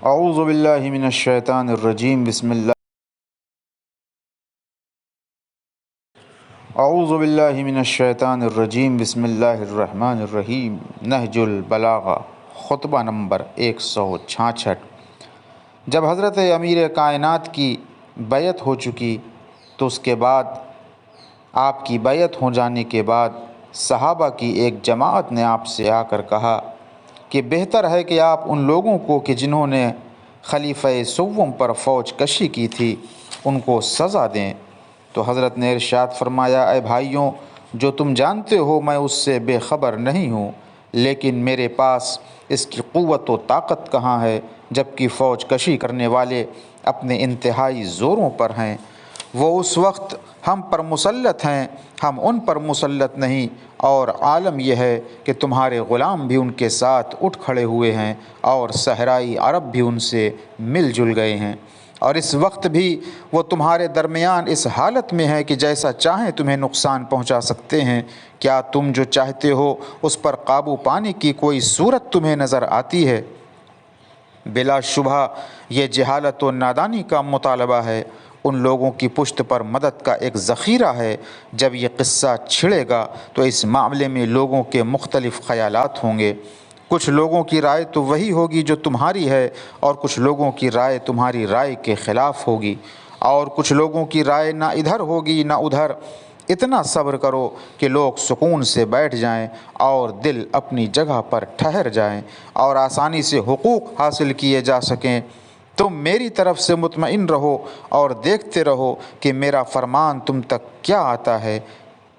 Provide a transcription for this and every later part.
اعوذ باللہ من الشیطان الرجیم بسم اللہ الرحمن الرحیم۔ نہج البلاغہ، خطبہ نمبر 166۔ جب حضرت امیر کائنات کی بیعت ہو چکی تو اس کے بعد آپ کی بیعت ہو جانے کے بعد صحابہ کی ایک جماعت نے آپ سے آ کر کہا کہ بہتر ہے کہ آپ ان لوگوں کو کہ جنہوں نے خلیفہ سوم پر فوج کشی کی تھی ان کو سزا دیں۔ تو حضرت نے ارشاد فرمایا، اے بھائیوں، جو تم جانتے ہو میں اس سے بے خبر نہیں ہوں، لیکن میرے پاس اس کی قوت و طاقت کہاں ہے جبکہ فوج کشی کرنے والے اپنے انتہائی زوروں پر ہیں۔ وہ اس وقت ہم پر مسلط ہیں، ہم ان پر مسلط نہیں، اور عالم یہ ہے کہ تمہارے غلام بھی ان کے ساتھ اٹھ کھڑے ہوئے ہیں اور صحرائی عرب بھی ان سے مل جل گئے ہیں، اور اس وقت بھی وہ تمہارے درمیان اس حالت میں ہے کہ جیسا چاہیں تمہیں نقصان پہنچا سکتے ہیں۔ کیا تم جو چاہتے ہو اس پر قابو پانے کی کوئی صورت تمہیں نظر آتی ہے؟ بلا شبہ یہ جہالت و نادانی کا مطالبہ ہے، ان لوگوں کی پشت پر مدد کا ایک ذخیرہ ہے۔ جب یہ قصہ چھڑے گا تو اس معاملے میں لوگوں کے مختلف خیالات ہوں گے۔ کچھ لوگوں کی رائے تو وہی ہوگی جو تمہاری ہے، اور کچھ لوگوں کی رائے تمہاری رائے کے خلاف ہوگی، اور کچھ لوگوں کی رائے نہ ادھر ہوگی نہ ادھر۔ اتنا صبر کرو کہ لوگ سکون سے بیٹھ جائیں اور دل اپنی جگہ پر ٹھہر جائیں اور آسانی سے حقوق حاصل کیے جا سکیں۔ تم میری طرف سے مطمئن رہو اور دیکھتے رہو کہ میرا فرمان تم تک کیا آتا ہے۔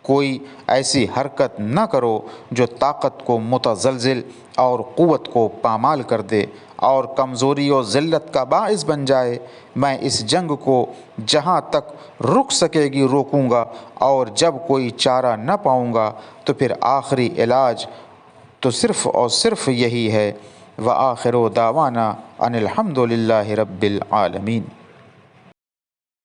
کوئی ایسی حرکت نہ کرو جو طاقت کو متزلزل اور قوت کو پامال کر دے اور کمزوری و ذلت کا باعث بن جائے۔ میں اس جنگ کو جہاں تک رک سکے گی روکوں گا، اور جب کوئی چارہ نہ پاؤں گا تو پھر آخری علاج تو صرف اور صرف یہی ہے۔ وآخر دعوانا ان الحمد للہ رب العالمین۔